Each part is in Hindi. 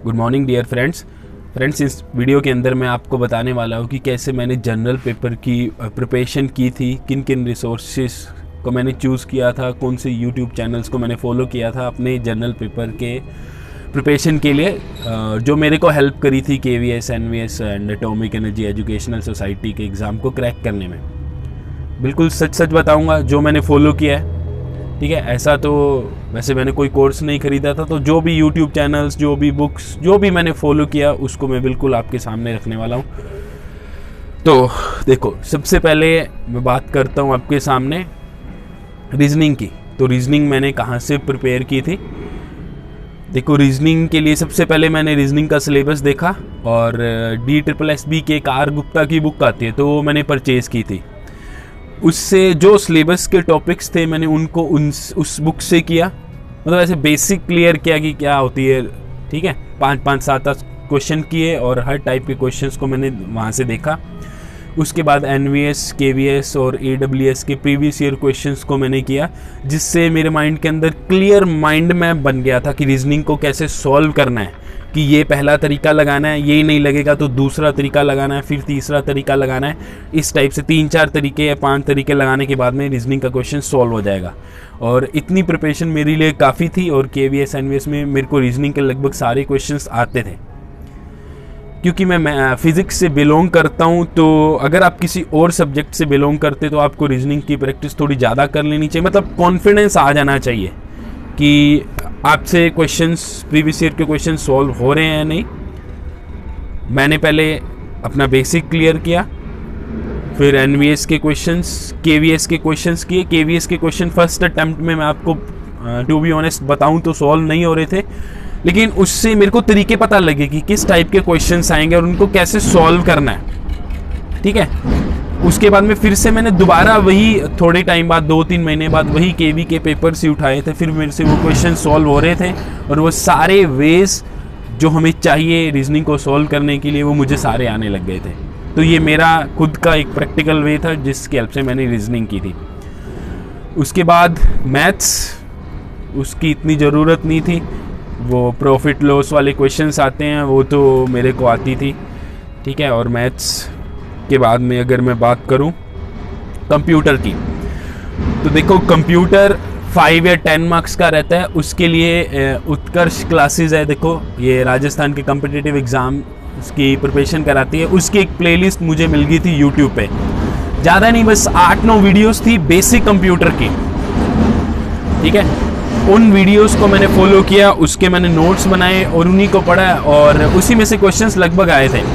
गुड मॉर्निंग डियर फ्रेंड्स, इस वीडियो के अंदर मैं आपको बताने वाला हूँ कि कैसे मैंने जनरल पेपर की प्रिपरेशन की थी, किन किन रिसोर्सेज को मैंने चूज़ किया था, कौन से यूट्यूब चैनल्स को मैंने फॉलो किया था अपने जनरल पेपर के प्रिपरेशन के लिए, जो मेरे को हेल्प करी थी KVS, NVS and atomic energy educational society के एग्ज़ाम को क्रैक करने में। बिल्कुल सच बताऊँगा जो मैंने फॉलो किया है, ठीक है। ऐसा तो वैसे मैंने कोई कोर्स नहीं ख़रीदा था, तो जो भी यूट्यूब चैनल्स, जो भी बुक्स, जो भी मैंने फॉलो किया उसको मैं बिल्कुल आपके सामने रखने वाला हूँ। तो देखो, सबसे पहले मैं बात करता हूँ आपके सामने रीजनिंग की। तो रीजनिंग मैंने कहाँ से प्रिपेयर की थी। देखो, रीजनिंग के लिए सबसे पहले मैंने रीजनिंग का सिलेबस देखा और DSSB के आर गुप्ता की बुक आती है, तो वो मैंने परचेज़ की थी। उससे जो सिलेबस के टॉपिक्स थे मैंने उनको उस बुक से किया, मतलब ऐसे बेसिक क्लियर किया कि क्या होती है, ठीक है। 5-5, 7-8 क्वेश्चन किए और हर टाइप के क्वेश्चंस को मैंने वहाँ से देखा। उसके बाद NVS, KVS और AWS के प्रीवियस ईयर क्वेश्चंस को मैंने किया, जिससे मेरे माइंड के अंदर क्लियर माइंड मैप बन गया था कि रीजनिंग को कैसे सॉल्व करना है, कि ये पहला तरीका लगाना है, ये नहीं लगेगा तो दूसरा तरीका लगाना है, फिर तीसरा तरीका लगाना है। इस टाइप से 3-4 तरीके या 5 तरीके लगाने के बाद में रीजनिंग का क्वेश्चन सॉल्व हो जाएगा। और इतनी प्रिपरेशन मेरे लिए काफ़ी थी। और KVS, NVS में मेरे को रीजनिंग के लगभग सारे क्वेश्चंस आते थे, क्योंकि मैं फिज़िक्स से बिलोंग करता हूँ। तो अगर आप किसी और सब्जेक्ट से बिलोंग करते तो आपको रीजनिंग की प्रैक्टिस थोड़ी ज़्यादा कर लेनी चाहिए, मतलब कॉन्फिडेंस आ जाना चाहिए कि आपसे क्वेश्चंस, प्रीवियस ईयर के क्वेश्चन सॉल्व हो रहे हैं या नहीं। मैंने पहले अपना बेसिक क्लियर किया, फिर NVS के क्वेश्चंस, KVS के क्वेश्चंस किए। KVS के क्वेश्चन फर्स्ट अटेम्प्ट में मैं आपको टू बी ऑनेस्ट बताऊं तो सॉल्व नहीं हो रहे थे, लेकिन उससे मेरे को तरीके पता लगे कि किस टाइप के क्वेश्चंस आएंगे और उनको कैसे सॉल्व करना है, ठीक है। उसके बाद में फिर से मैंने दोबारा वही थोड़े टाइम बाद, 2-3 महीने बाद वही KV के पेपर्स ही उठाए थे। फिर मेरे से वो क्वेश्चन सॉल्व हो रहे थे और वो सारे वेज जो हमें चाहिए रीजनिंग को सॉल्व करने के लिए वो मुझे सारे आने लग गए थे। तो ये मेरा खुद का एक प्रैक्टिकल वे था जिसकी हेल्प से मैंने रीजनिंग की थी। उसके बाद मैथ्स, उसकी इतनी ज़रूरत नहीं थी, वो प्रॉफिट लॉस वाले क्वेश्चंस आते हैं वो तो मेरे को आती थी, ठीक है। और मैथ्स के बाद में अगर मैं बात करूं कंप्यूटर की, तो देखो कंप्यूटर 5 या 10 मार्क्स का रहता है। उसके लिए उत्कर्ष क्लासेस है, देखो ये राजस्थान के कॉम्पिटिटिव एग्ज़ाम उसकी प्रिपरेशन कराती है। उसकी एक प्लेलिस्ट मुझे मिल गई थी यूट्यूब पे, ज़्यादा नहीं, बस 8-9 वीडियोस थी बेसिक कंप्यूटर की, ठीक है। उन वीडियोस को मैंने फॉलो किया, उसके मैंने नोट्स बनाए और उन्हीं को पढ़ा और उसी में से क्वेश्चंस लगभग आए थे।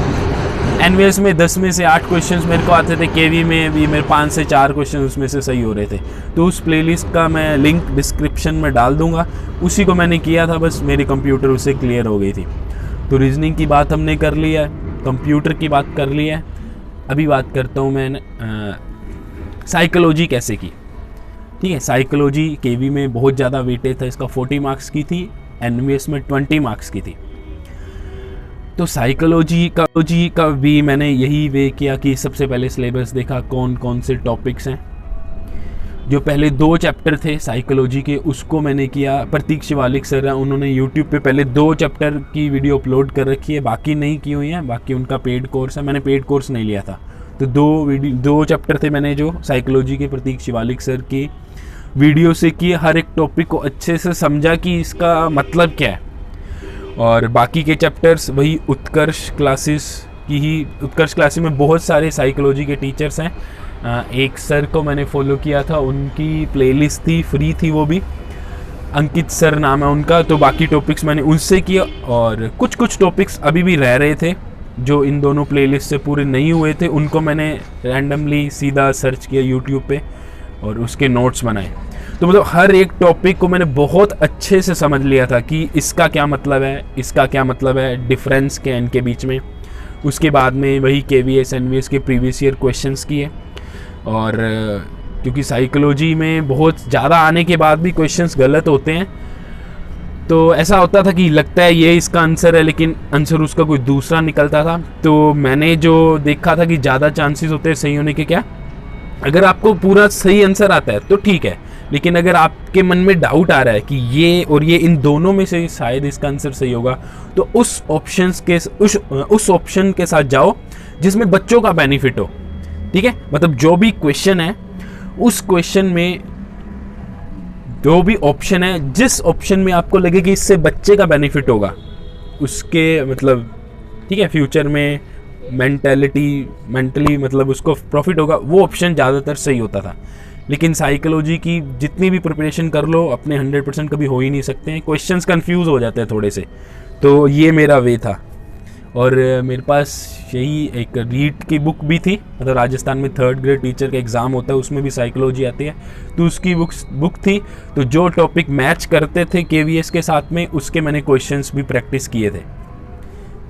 NVS में 10 में से 8 क्वेश्चंस मेरे को आते थे, KV में भी मेरे 5 से 4 क्वेश्चन उसमें से सही हो रहे थे। तो उस प्लेलिस्ट का मैं लिंक डिस्क्रिप्शन में डाल दूंगा, उसी को मैंने किया था, बस मेरी कंप्यूटर उससे क्लियर हो गई थी। तो रीजनिंग की बात हमने कर ली है, कंप्यूटर की बात कर ली है। अभी बात करता हूँ मैं साइकोलॉजी कैसे की, ठीक है। साइकोलॉजी KV में बहुत ज़्यादा वेटेज था, इसका 40 मार्क्स की थी, NVS में 20 मार्क्स की थी। तो साइकोलॉजी का भी मैंने यही वे किया कि सबसे पहले सिलेबस देखा, कौन कौन से टॉपिक्स हैं। जो पहले 2 चैप्टर थे साइकोलॉजी के उसको मैंने किया। प्रतीक शिवालिक सर हैं, उन्होंने यूट्यूब पे पहले 2 चैप्टर की वीडियो अपलोड कर रखी है, बाकी नहीं की हुई है, बाकी उनका पेड कोर्स है। मैंने पेड कोर्स नहीं लिया था, तो 2 चैप्टर थे मैंने जो साइकोलॉजी के प्रतीक शिवालिक सर की वीडियो से किए। हर एक टॉपिक को अच्छे से समझा कि इसका मतलब क्या है। और बाकी के चैप्टर्स वही उत्कर्ष क्लासेस की ही, उत्कर्ष क्लासेस में बहुत सारे साइकोलॉजी के टीचर्स हैं। एक सर को मैंने फॉलो किया था, उनकी प्लेलिस्ट थी, फ्री थी वो भी, अंकित सर नाम है उनका। तो बाकी टॉपिक्स मैंने उनसे किया और कुछ टॉपिक्स अभी भी रह रहे थे जो इन दोनों प्लेलिस्ट से पूरे नहीं हुए थे, उनको मैंने रैंडमली सीधा सर्च किया यूट्यूब पे और उसके नोट्स बनाए। तो मतलब हर एक टॉपिक को मैंने बहुत अच्छे से समझ लिया था कि इसका क्या मतलब है, इसका क्या मतलब है, डिफरेंस क्या है इनके बीच में। उसके बाद में वही KVS, NVS के प्रीवियस ईयर क्वेश्चंस किए। और क्योंकि साइकोलॉजी में बहुत ज़्यादा आने के बाद भी क्वेश्चंस गलत होते हैं, तो ऐसा होता था कि लगता है ये इसका आंसर है लेकिन आंसर उसका कोई दूसरा निकलता था। तो मैंने जो देखा था कि ज़्यादा चांसेस होते हैं सही होने के, क्या अगर आपको पूरा सही आंसर आता है तो ठीक है, लेकिन अगर आपके मन में डाउट आ रहा है कि ये और ये इन दोनों में से शायद इसका आंसर सही होगा, तो उस ऑप्शन के साथ जाओ जिसमें बच्चों का बेनिफिट हो। ठीक है, मतलब जो भी क्वेश्चन है उस क्वेश्चन में जो भी ऑप्शन है, जिस ऑप्शन में आपको लगे कि इससे बच्चे का बेनिफिट होगा, उसके मतलब ठीक है फ्यूचर में मेंटली मतलब उसको प्रॉफिट होगा, वो ऑप्शन ज़्यादातर सही होता था। लेकिन साइकोलॉजी की जितनी भी प्रिपरेशन कर लो, अपने 100% कभी हो ही नहीं सकते हैं, क्वेश्चंस कंफ्यूज हो जाते हैं थोड़े से। तो ये मेरा वे था। और मेरे पास यही एक रीट की बुक भी थी, मतलब राजस्थान में 3rd ग्रेड टीचर का एग्ज़ाम होता है, उसमें भी साइकोलॉजी आती है, तो उसकी बुक थी। तो जो टॉपिक मैच करते थे KVS के साथ में, उसके मैंने क्वेश्चंस भी प्रैक्टिस किए थे।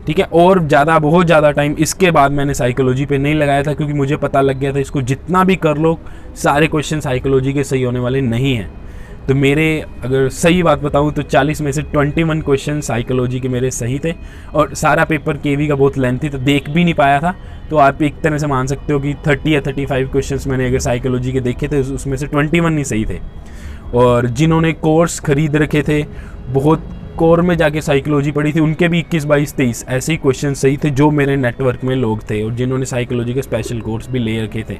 ठीक है, और बहुत ज़्यादा टाइम इसके बाद मैंने साइकोलॉजी पे नहीं लगाया था, क्योंकि मुझे पता लग गया था इसको जितना भी कर लो सारे क्वेश्चन साइकोलॉजी के सही होने वाले नहीं हैं। तो मेरे अगर सही बात बताऊं तो 40 में से 21 क्वेश्चन साइकोलॉजी के मेरे सही थे, और सारा पेपर KV का बहुत लेंथी था, देख भी नहीं पाया था। तो आप एक तरह से मान सकते हो कि 30 या 35 क्वेश्चन मैंने अगर साइकोलॉजी के देखे थे, उसमें से 21 ही सही थे। और जिन्होंने कोर्स खरीद रखे थे, बहुत कोर में जाके साइकोलॉजी पढ़ी थी, उनके भी 21, 22, 23 ऐसे ही क्वेश्चन सही थे जो मेरे नेटवर्क में लोग थे, और जिन्होंने साइकोलॉजी के स्पेशल कोर्स भी ले रखे थे।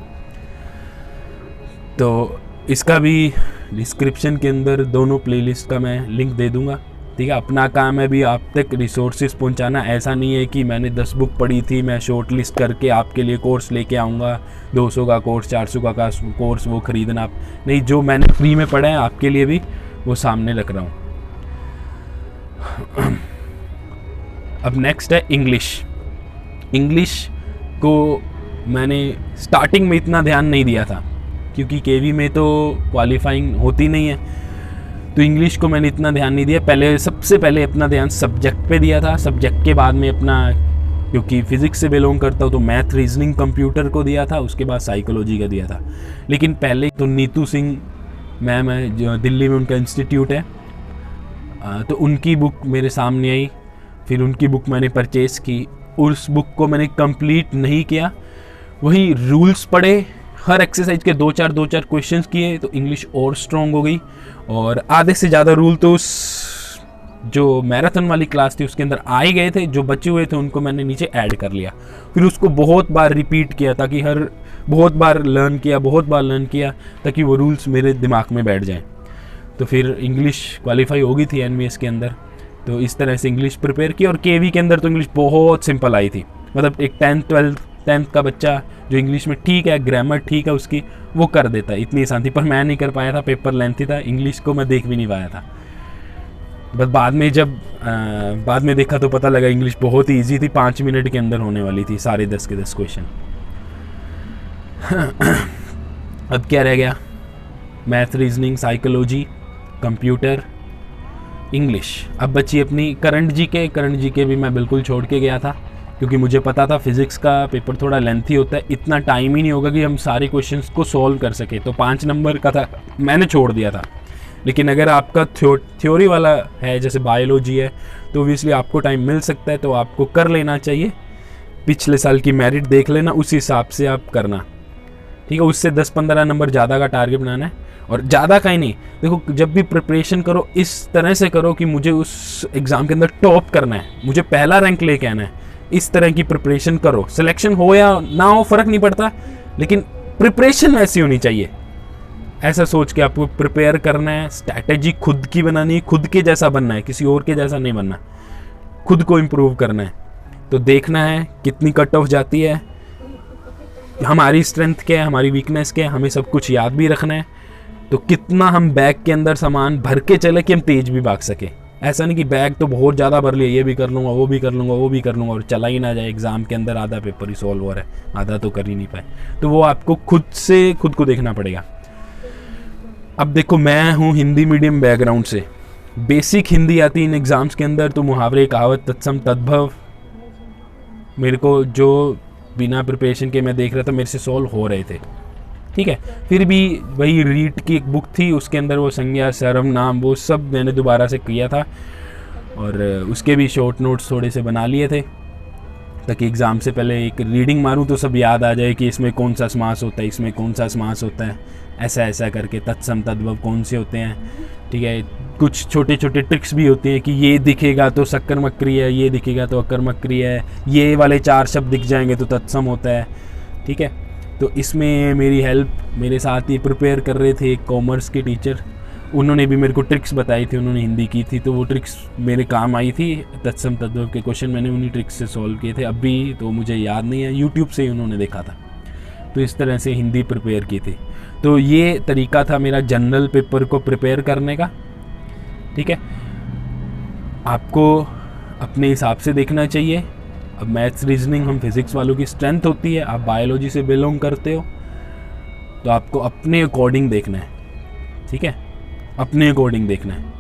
तो इसका भी डिस्क्रिप्शन के अंदर दोनों प्लेलिस्ट का मैं लिंक दे दूंगा। ठीक है, अपना काम है भी आप तक रिसोर्सेज पहुंचाना। ऐसा नहीं है कि मैंने 10 बुक पढ़ी थी, मैं शॉर्ट लिस्ट करके आपके लिए कोर्स लेके आऊँगा, 200 का कोर्स, 400 का कोर्स वो ख़रीदना आप नहीं। जो मैंने फ्री में पढ़ा है आपके लिए भी वो सामने रख रहा हूँ। अब नेक्स्ट है इंग्लिश को मैंने स्टार्टिंग में इतना ध्यान नहीं दिया था, क्योंकि KV में तो क्वालिफाइंग होती नहीं है, तो इंग्लिश को मैंने इतना ध्यान नहीं दिया। सबसे पहले अपना ध्यान सब्जेक्ट पे दिया था, सब्जेक्ट के बाद में अपना, क्योंकि फिज़िक्स से बिलोंग करता हूँ तो मैथ, रीजनिंग, कंप्यूटर को दिया था, उसके बाद साइकोलॉजी का दिया था। लेकिन पहले तो नीतू सिंह मैम है जो दिल्ली में उनका इंस्टीट्यूट है, तो उनकी बुक मेरे सामने आई, फिर उनकी बुक मैंने परचेज़ की। उस बुक को मैंने कंप्लीट नहीं किया, वही रूल्स पढ़े, हर एक्सरसाइज के 2-4 क्वेश्चंस किए, तो इंग्लिश और स्ट्रॉन्ग हो गई। और आधे से ज़्यादा रूल तो उस जो मैराथन वाली क्लास थी उसके अंदर आ ही गए थे, जो बचे हुए थे उनको मैंने नीचे ऐड कर लिया। फिर उसको बहुत बार रिपीट किया, ताकि बहुत बार लर्न किया ताकि वो रूल्स मेरे दिमाग में बैठ जाएँ। तो फिर इंग्लिश क्वालिफाई हो गई थी NVS के अंदर। तो इस तरह से इंग्लिश प्रिपेयर की, और KV के अंदर तो इंग्लिश बहुत सिंपल आई थी। मतलब एक 10th का बच्चा जो इंग्लिश में ठीक है, ग्रामर ठीक है उसकी, वो कर देता है, इतनी आसान थी। पर मैं नहीं कर पाया था, पेपर लेंथी था, इंग्लिश को मैं देख भी नहीं पाया था। बस बाद में देखा तो पता लगा इंग्लिश बहुत ही ईजी थी, 5 मिनट के अंदर होने वाली थी सारे 10 के 10 क्वेश्चन। अब क्या रह गया? Math, reasoning, psychology, computer, English. अब बची अपनी करंट जीके भी मैं बिल्कुल छोड़ के गया था, क्योंकि मुझे पता था फिज़िक्स का पेपर थोड़ा लेंथी होता है, इतना टाइम ही नहीं होगा कि हम सारे क्वेश्चंस को सॉल्व कर सके। तो 5 नंबर का था, मैंने छोड़ दिया था। लेकिन अगर आपका थ्योरी वाला है, जैसे बायोलॉजी है, तो ओबियसली आपको टाइम मिल सकता है, तो आपको कर लेना चाहिए। पिछले साल की मेरिट देख लेना, उस हिसाब से आप करना, ठीक है। उससे 10-15 नंबर ज़्यादा का टारगेट बनाना है, और ज़्यादा का ही नहीं। देखो, जब भी प्रिपरेशन करो इस तरह से करो कि मुझे उस एग्ज़ाम के अंदर टॉप करना है, मुझे पहला रैंक लेके आना है, इस तरह की प्रिपरेशन करो। सिलेक्शन हो या ना हो फ़र्क नहीं पड़ता, लेकिन प्रिपरेशन ऐसी होनी चाहिए। ऐसा सोच के आपको प्रिपेयर करना है, स्ट्रैटेजी खुद की बनानी है, खुद के जैसा बनना है, किसी और के जैसा नहीं बनना, खुद को इम्प्रूव करना है। तो देखना है कितनी कट ऑफ जाती है, हमारी स्ट्रेंथ क्या है, हमारी वीकनेस क्या है, हमें सब कुछ याद भी रखना है। तो कितना हम बैग के अंदर सामान भर के चले कि हम तेज भी भाग सके। ऐसा नहीं कि बैग तो बहुत ज़्यादा भर लिया, ये भी कर लूँगा, वो भी कर लूँगा, वो भी कर लूँगा, और चला ही ना जाए। एग्ज़ाम के अंदर आधा पेपर ही सॉल्व हो रहा है, आधा तो कर ही नहीं पाए। तो वो आपको खुद को देखना पड़ेगा। अब देखो, मैं हूँ हिंदी मीडियम बैकग्राउंड से, बेसिक हिंदी आती इन एग्ज़ाम्स के अंदर, तो मुहावरे, कहावत, तत्सम, तद्भव मेरे को जो बिना प्रिपरेशन के मैं देख रहा था मेरे से सॉल्व हो रहे थे, ठीक है। फिर भी वही रीट की एक बुक थी, उसके अंदर वो संज्ञा, सर्वनाम, वो सब मैंने दोबारा से किया था, और उसके भी शॉर्ट नोट्स थोड़े से बना लिए थे। ताकि एग्ज़ाम से पहले एक रीडिंग मारूं तो सब याद आ जाए कि इसमें कौन सा समास होता है, इसमें कौन सा समास होता है, ऐसा ऐसा करके तत्सम तद्भव कौन से होते हैं। ठीक है, कुछ छोटे छोटे ट्रिक्स भी होते हैं कि ये दिखेगा तो सकर्मक क्रिया है, ये दिखेगा तो अकर्मक क्रिया है, ये वाले 4 शब्द दिख जाएंगे तो तत्सम होता है। ठीक है, तो इसमें मेरी हेल्प मेरे साथ ही प्रिपेयर कर रहे थे एक कॉमर्स के टीचर, उन्होंने भी मेरे को ट्रिक्स बताई थी, उन्होंने हिंदी की थी तो वो ट्रिक्स मेरे काम आई थी। तत्सम तद्भव के क्वेश्चन मैंने उन्हीं ट्रिक्स से सॉल्व किए थे, अभी तो मुझे याद नहीं है, यूट्यूब से ही उन्होंने देखा था। तो इस तरह से हिंदी प्रिपेयर की थी। तो ये तरीका था मेरा जनरल पेपर को प्रिपेयर करने का। ठीक है, आपको अपने हिसाब से देखना चाहिए। अब मैथ्स रीजनिंग हम फिज़िक्स वालों की स्ट्रेंथ होती है, आप बायोलॉजी से बिलोंग करते हो तो आपको अपने अकॉर्डिंग देखना है। ठीक है, अपने अकॉर्डिंग देखना है।